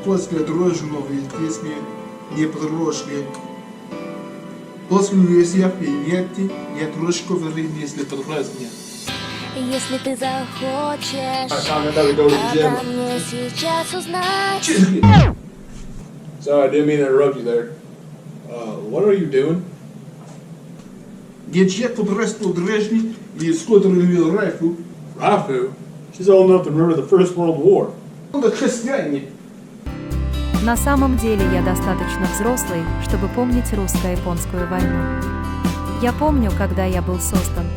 после дрожжевой песни не прошли. После университета нет, я трошку времени, если подразнят. Если ты захочешь, надо мне сейчас узнать. Sorry, I didn't mean to interrupt you there. What are you doing? Njet подрастил дрожжи и скоро увидел Райфу. Rafu? She's old enough to remember the First World War. Он как христиане. На самом деле я достаточно взрослый, чтобы помнить русско-японскую войну. Я помню, когда я был создан.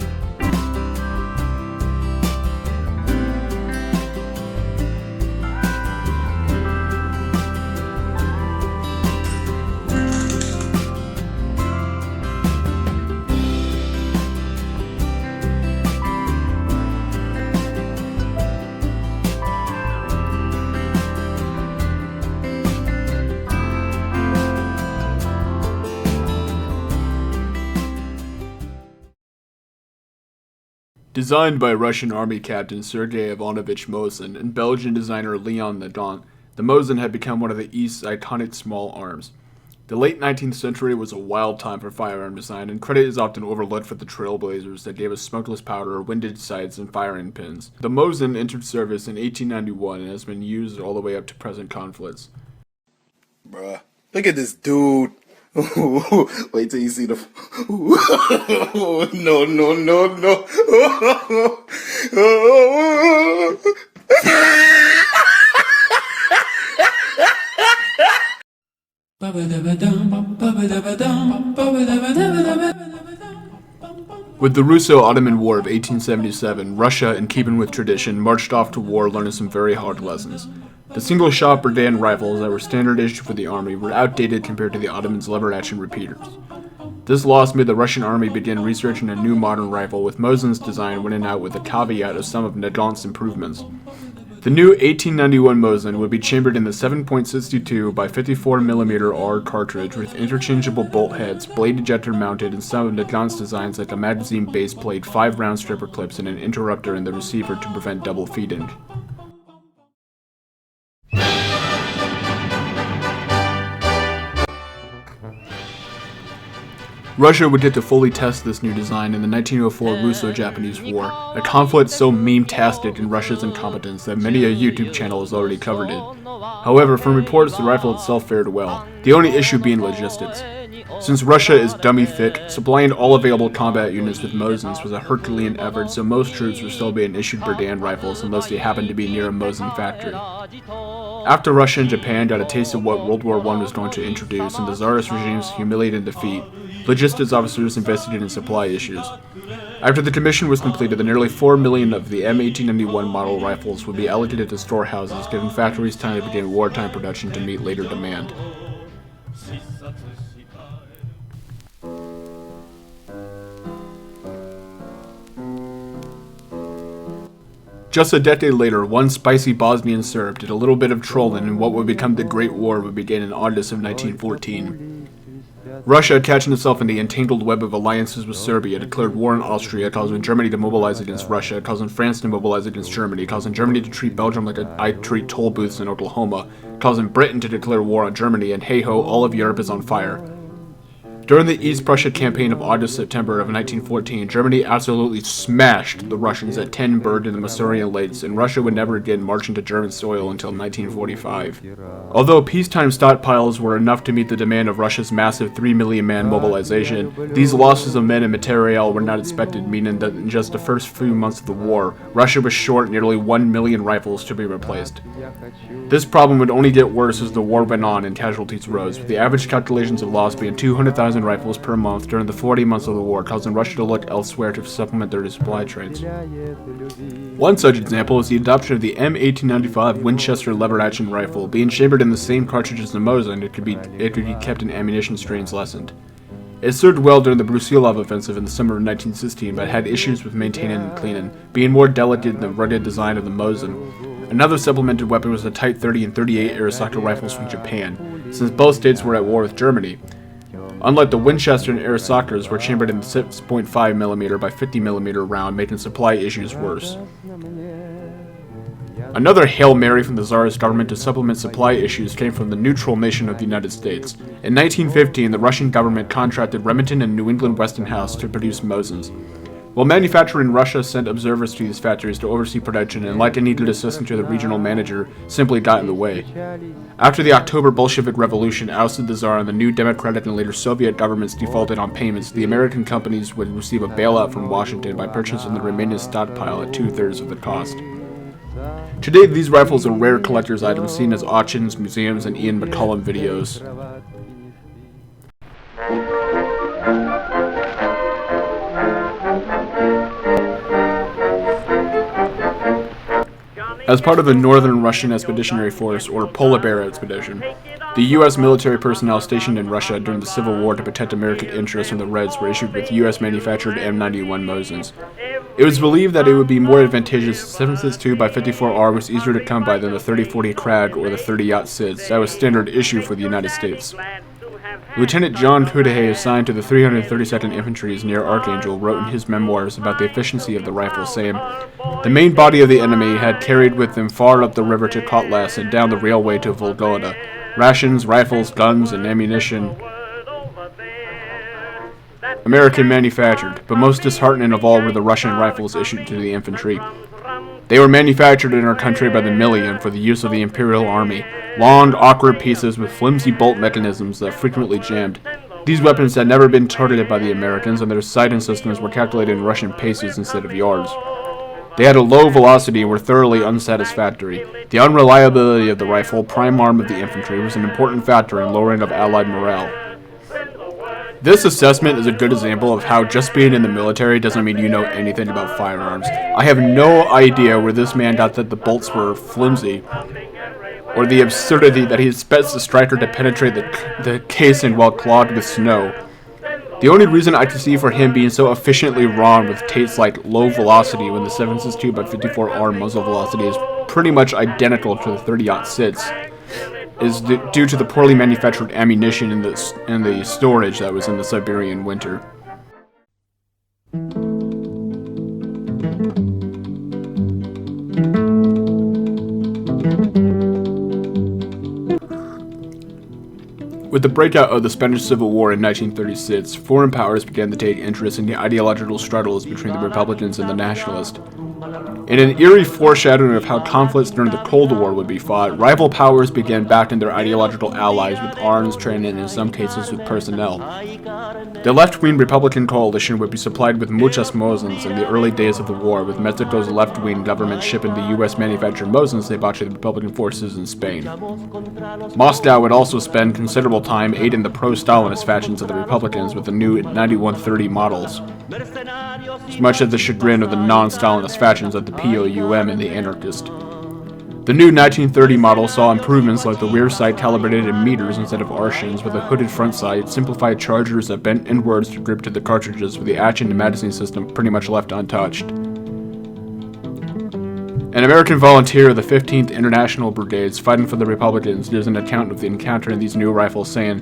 Designed by Russian Army Captain Sergei Ivanovich Mosin and Belgian designer Mosin-Nagant, the Mosin had become one of the East's iconic small arms. The late 19th century was a wild time for firearm design, and credit is often overlooked for the trailblazers that gave us smokeless powder, winded sights, and firing pins. The Mosin entered service in 1891 and has been used all the way up to present conflicts. Bruh, look at this dude. Wait till you see the. No, no, no, no. With the Russo-Ottoman War of 1877, Russia, in keeping with tradition, marched off to war learning some very hard lessons. The single-shot Brigada rifles that were standard issue for the army were outdated compared to the Ottomans' lever-action repeaters. This loss made the Russian army begin researching a new modern rifle, with Mosin's design winning out with the caveat of some of Nagant's improvements. The new 1891 Mosin would be chambered in the 7.62 by 54mm R cartridge with interchangeable bolt heads, blade ejector mounted, and some of Nagant's designs like a magazine base plate, 5-round stripper clips, and an interrupter in the receiver to prevent double feeding. Russia would get to fully test this new design in the 1904 Russo-Japanese War, a conflict so meme-tastic in Russia's incompetence that many a YouTube channel has already covered it. However, from reports, the rifle itself fared well, the only issue being logistics. Since Russia is dummy thick, supplying all available combat units with Mosins was a Herculean effort, so most troops were still being issued Brigada rifles unless they happened to be near a Mosin factory. After Russia and Japan got a taste of what World War I was going to introduce and the Tsarist regime's humiliating defeat, logistics officers investigated in supply issues. After the commission was completed, the nearly 4 million of the M1891 model rifles would be allocated to storehouses, giving factories time to begin wartime production to meet later demand. Just a decade later, one spicy Bosnian Serb did a little bit of trolling, and what would become the Great War would begin in August of 1914. Russia, catching itself in the entangled web of alliances with Serbia, declared war on Austria, causing Germany to mobilize against Russia, causing France to mobilize against Germany, causing Germany to treat Belgium like I treat toll booths in Oklahoma, causing Britain to declare war on Germany, and hey-ho, all of Europe is on fire. During the East Prussia campaign of August-September of 1914, Germany absolutely smashed the Russians at 10 Bird in the Masurian Lakes, and Russia would never again march into German soil until 1945. Although peacetime stockpiles were enough to meet the demand of Russia's massive 3 million man mobilization, these losses of men and materiel were not expected, meaning that in just the first few months of the war, Russia was short nearly 1 million rifles to be replaced. This problem would only get worse as the war went on and casualties rose, with the average calculations of loss being 200,000 rifles per month during the 40 months of the war, causing Russia to look elsewhere to supplement their supply trains. One such example is the adoption of the M1895 Winchester lever-action rifle, being chambered in the same cartridge as the Mosin. It could be kept in ammunition strains lessened. It served well during the Brusilov offensive in the summer of 1916, but had issues with maintaining and cleaning, being more delicate than the rugged design of the Mosin. Another supplemented weapon was the Type 30 and 38 Arisaka rifles from Japan, since both states were at war with Germany. Unlike the Winchester and Arisakas were chambered in the 6.5mm by 50mm round, making supply issues worse. Another Hail Mary from the Tsarist government to supplement supply issues came from the neutral nation of the United States. In 1915, the Russian government contracted Remington and New England Westinghouse to produce Mosins. While manufacturer in Russia sent observers to these factories to oversee production, and like a needed assistant to the regional manager, simply got in the way. After the October Bolshevik Revolution ousted the Tsar and the new Democratic and later Soviet governments defaulted on payments, the American companies would receive a bailout from Washington by purchasing the remaining stockpile at 2/3 of the cost. Today, these rifles are rare collector's items seen as auctions, museums, and Ian McCollum videos. As part of the Northern Russian Expeditionary Force, or Polar Bear Expedition, the U.S. military personnel stationed in Russia during the Civil War to protect American interests from the Reds were issued with U.S.-manufactured M91 Mosins. It was believed that it would be more advantageous 7.62 by 54R was easier to come by than the 30-40 Krag or the 30-aught SIDS that was standard issue for the United States. Lieutenant John Cudahy, assigned to the 332nd Infantries near Archangel, wrote in his memoirs about the efficiency of the rifle, saying, "The main body of the enemy had carried with them far up the river to Kotlas and down the railway to Volgograd rations, rifles, guns, and ammunition American manufactured, but most disheartening of all were the Russian rifles issued to the infantry. They were manufactured in our country by the million for the use of the Imperial Army, long, awkward pieces with flimsy bolt mechanisms that frequently jammed. These weapons had never been targeted by the Americans, and their sighting systems were calculated in Russian paces instead of yards. They had a low velocity and were thoroughly unsatisfactory. The unreliability of the rifle, prime arm of the infantry, was an important factor in lowering of Allied morale." This assessment is a good example of how just being in the military doesn't mean you know anything about firearms. I have no idea where this man got that the bolts were flimsy, or the absurdity that he expects the striker to penetrate the casing while clogged with snow. The only reason I can see for him being so efficiently wrong with takes like low velocity when the 7.62 by 54R muzzle velocity is pretty much identical to the 30-aught SIDS is due to the poorly manufactured ammunition in the storage that was in the Siberian winter. With the breakout of the Spanish Civil War in 1936, foreign powers began to take interest in the ideological struggles between the Republicans and the Nationalists. In an eerie foreshadowing of how conflicts during the Cold War would be fought, rival powers began backing their ideological allies with arms, training, and in some cases with personnel. The left-wing Republican coalition would be supplied with muchas Mosins in the early days of the war, with Mexico's left-wing government shipping the U.S.-manufactured Mosins they bought to the Republican forces in Spain. Moscow would also spend considerable time aiding the pro-Stalinist factions of the Republicans with the new 9130 models, much at the chagrin of the non-Stalinist factions of the POUM and the anarchist. The new 1930 model saw improvements like the rear sight calibrated in meters instead of arshins, with a hooded front sight, simplified chargers that bent inwards to grip to the cartridges, with the action and magazine system pretty much left untouched. An American volunteer of the 15th International Brigades fighting for the Republicans gives an account of the encounter in these new rifles, saying,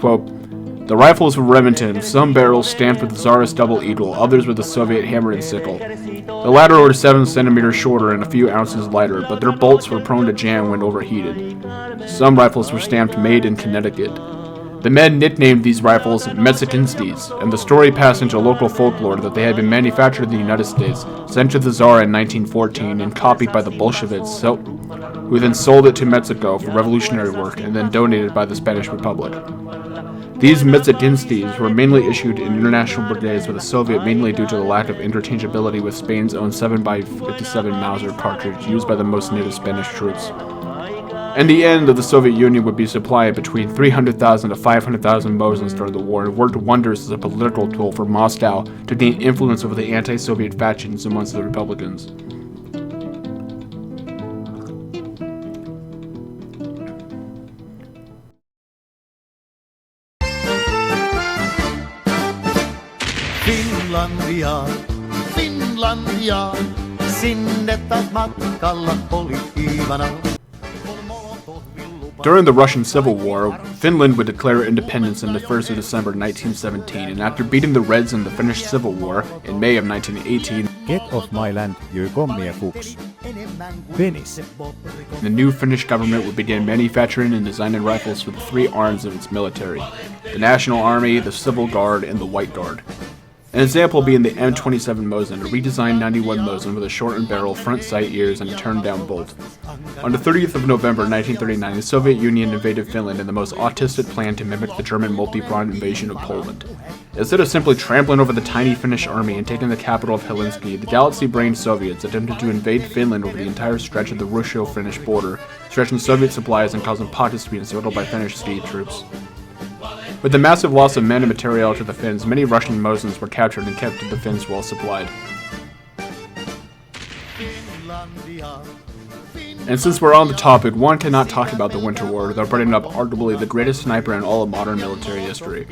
quote, "The rifles were Remington, some barrels stamped with the Tsarist double eagle, others with the Soviet hammer and sickle. The latter were 7 centimeters shorter and a few ounces lighter, but their bolts were prone to jam when overheated. Some rifles were stamped made in Connecticut. The men nicknamed these rifles Mexicansties, and the story passed into local folklore that they had been manufactured in the United States, sent to the Tsar in 1914, and copied by the Bolsheviks, who then sold it to Mexico for revolutionary work, and then donated by the Spanish Republic. These Mexicansties were mainly issued in international brigades with the Soviet, mainly due to the lack of interchangeability with Spain's own 7x57 Mauser cartridge used by the most native Spanish troops. And the end of the Soviet Union would be supplied between 300,000 to 500,000 Mosins during the war, and worked wonders as a political tool for Moscow to gain influence over the anti-Soviet factions amongst the Republicans. Finlandia, Finlandia, sinne taas matkalla oli Ivana. During the Russian Civil War, Finland would declare independence on the 1st of December 1917, and after beating the Reds in the Finnish Civil War in May of 1918, Get off my land, you commie fuchs. Penis. The new Finnish government would begin manufacturing and designing rifles for the three arms of its military: the National Army, the Civil Guard, and the White Guard. An example being the M27 Mosin, a redesigned 91 Mosin with a shortened barrel, front sight ears, and a turned-down bolt. On the 30th of November 1939, the Soviet Union invaded Finland in the most autistic plan to mimic the German multi-pronged invasion of Poland. Instead of simply trampling over the tiny Finnish army and taking the capital of Helsinki, the galaxy-brained Soviets attempted to invade Finland over the entire stretch of the Russo-Finnish border, stretching Soviet supplies and causing pockets to be encircled by Finnish sea troops. With the massive loss of men and material to the Finns, many Russian Mosins were captured and kept to the Finns well supplied. And since we're on the topic, one cannot talk about the Winter War without bringing up arguably the greatest sniper in all of modern military history.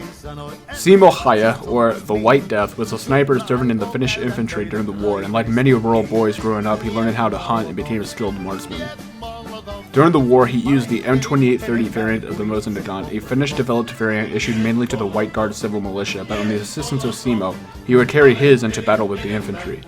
Simo Haya, or the White Death, was a sniper serving in the Finnish infantry during the war, and like many rural boys growing up, he learned how to hunt and became a skilled marksman. During the war, he used the M2830 variant of the Mosin-Nagant, a Finnish-developed variant issued mainly to the White Guard civil militia, but on the assistance of Simo, he would carry his into battle with the infantry.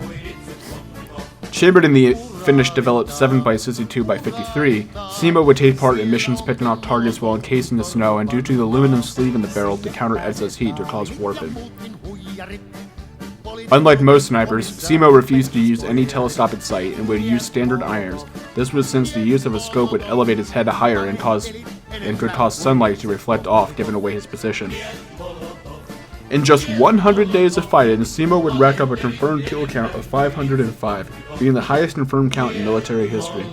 Chambered in the Finnish-developed 7x62x53, Simo would take part in missions picking off targets while encased in the snow, and due to the aluminum sleeve in the barrel to counter excess heat to cause warping. Unlike most snipers, Simo refused to use any telescopic sight and would use standard irons. This was since the use of a scope would elevate his head higher and could cause sunlight to reflect off, giving away his position. In just 100 days of fighting, Simo would rack up a confirmed kill count of 505, being the highest confirmed count in military history.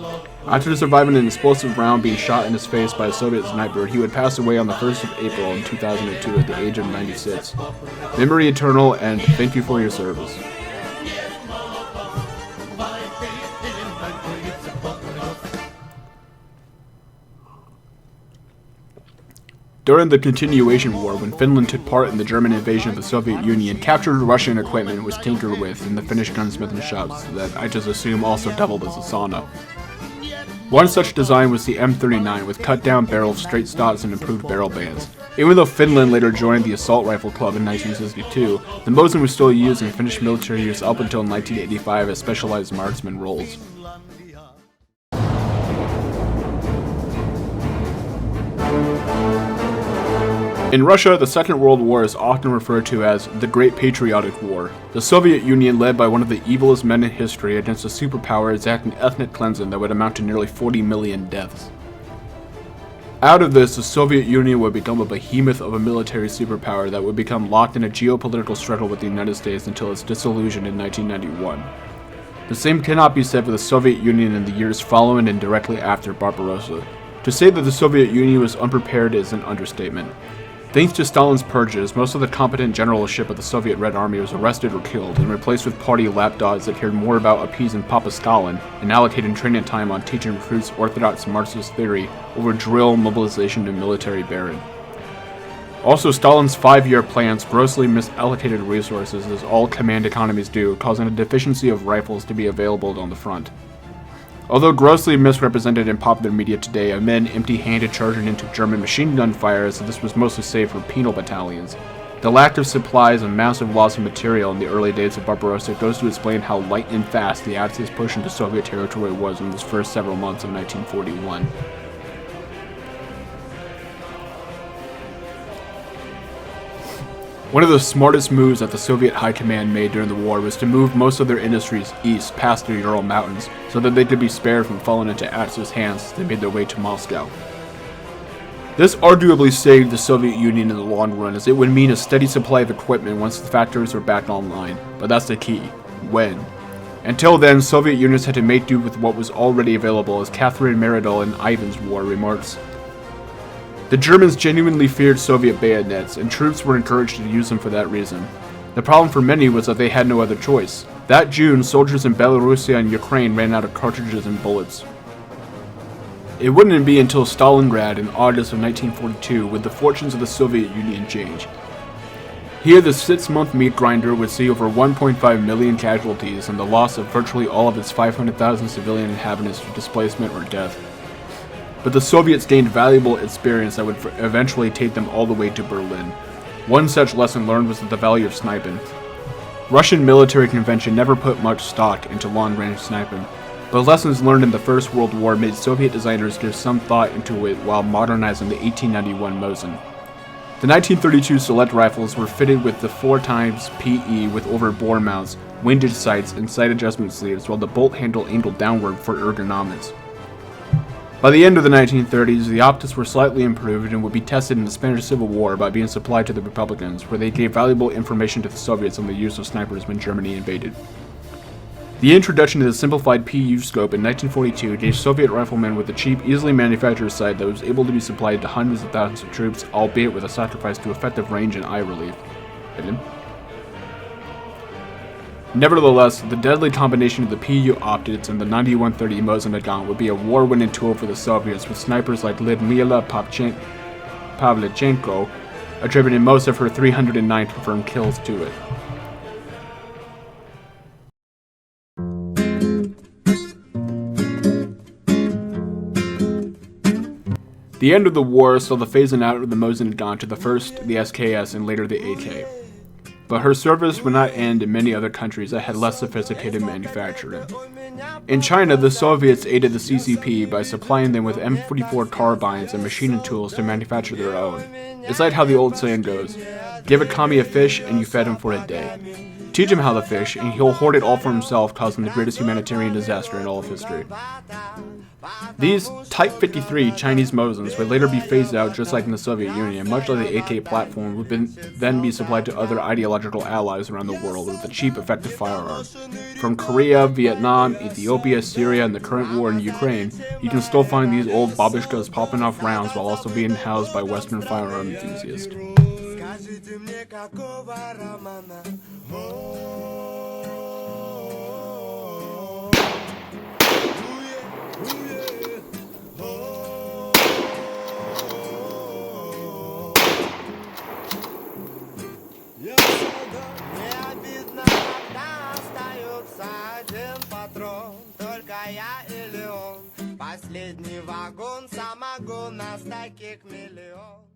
After surviving an explosive round being shot in his face by a Soviet sniper, he would pass away on the 1st of April in 2002 at the age of 96. Memory eternal, and thank you for your service. During the Continuation War, when Finland took part in the German invasion of the Soviet Union, captured Russian equipment was tinkered with in the Finnish gunsmithing shops that I just assume also doubled as a sauna. One such design was the M39 with cut-down barrels, straight stocks, and improved barrel bands. Even though Finland later joined the Assault Rifle Club in 1962, the Mosin was still used in Finnish military use up until 1985 as specialized marksman roles. In Russia, the Second World War is often referred to as the Great Patriotic War. The Soviet Union led by one of the evilest men in history against a superpower exacting ethnic cleansing that would amount to nearly 40 million deaths. Out of this, the Soviet Union would become a behemoth of a military superpower that would become locked in a geopolitical struggle with the United States until its dissolution in 1991. The same cannot be said for the Soviet Union in the years following and directly after Barbarossa. To say that the Soviet Union was unprepared is an understatement. Thanks to Stalin's purges, most of the competent generalship of the Soviet Red Army was arrested or killed and replaced with party lapdogs that cared more about appeasing Papa Stalin and allocating training time on teaching recruits orthodox Marxist theory over drill, mobilization, and military bearing. Also, Stalin's 5-year plans grossly misallocated resources, as all command economies do, causing a deficiency of rifles to be available on the front. Although grossly misrepresented in popular media today of men empty-handed charging into German machine gun fire, as this was mostly saved for penal battalions, the lack of supplies and massive loss of material in the early days of Barbarossa goes to explain how light and fast the Axis push into Soviet territory was in those first several months of 1941. One of the smartest moves that the Soviet High Command made during the war was to move most of their industries east past the Ural Mountains so that they could be spared from falling into Axis hands as they made their way to Moscow. This arguably saved the Soviet Union in the long run, as it would mean a steady supply of equipment once the factories were back online, but that's the key: when. Until then, Soviet units had to make do with what was already available, as Catherine Meridol in Ivan's War remarks. The Germans genuinely feared Soviet bayonets, and troops were encouraged to use them for that reason. The problem for many was that they had no other choice. That June, soldiers in Belarusia and Ukraine ran out of cartridges and bullets. It wouldn't be until Stalingrad in August of 1942 would the fortunes of the Soviet Union change. Here, the 6-month meat grinder would see over 1.5 million casualties and the loss of virtually all of its 500,000 civilian inhabitants to displacement or death. But the Soviets gained valuable experience that would eventually take them all the way to Berlin. One such lesson learned was the value of sniping. Russian military convention never put much stock into long-range sniping, but lessons learned in the First World War made Soviet designers give some thought into it while modernizing the 1891 Mosin. The 1932 Select rifles were fitted with the 4x PE with over-bore mounts, windage sights, and sight adjustment sleeves, while the bolt handle angled downward for ergonomics. By the end of the 1930s, the optics were slightly improved and would be tested in the Spanish Civil War by being supplied to the Republicans, where they gave valuable information to the Soviets on the use of snipers when Germany invaded. The introduction of the simplified PU scope in 1942 gave Soviet riflemen with a cheap, easily manufactured sight that was able to be supplied to hundreds of thousands of troops, albeit with a sacrifice to effective range and eye relief. Nevertheless, the deadly combination of the PU optics and the 9130 Mosin-Nagant would be a war-winning tool for the Soviets, with snipers like Lyudmila Pavlichenko attributing most of her 309 confirmed kills to it. The end of the war saw the phasing out of the Mosin-Nagant to the first the SKS and later the AK. But her service would not end in many other countries that had less sophisticated manufacturing. In China, the Soviets aided the CCP by supplying them with M44 carbines and machining tools to manufacture their own. It's like how the old saying goes, give a commie a fish and you fed him for a day. Teach him how to fish and he'll hoard it all for himself, causing the greatest humanitarian disaster in all of history. These Type 53 Chinese Mosins would later be phased out just like in the Soviet Union, much like the AK platform would then be supplied to other ideological allies around the world with a cheap, effective firearm. From Korea, Vietnam, Ethiopia, Syria, and the current war in Ukraine, you can still find these old babushkas popping off rounds while also being housed by Western firearm enthusiasts. Я солдат, не обидно, когда остается один патрон. Только я или он, последний вагон, самогон, нас таких миллион.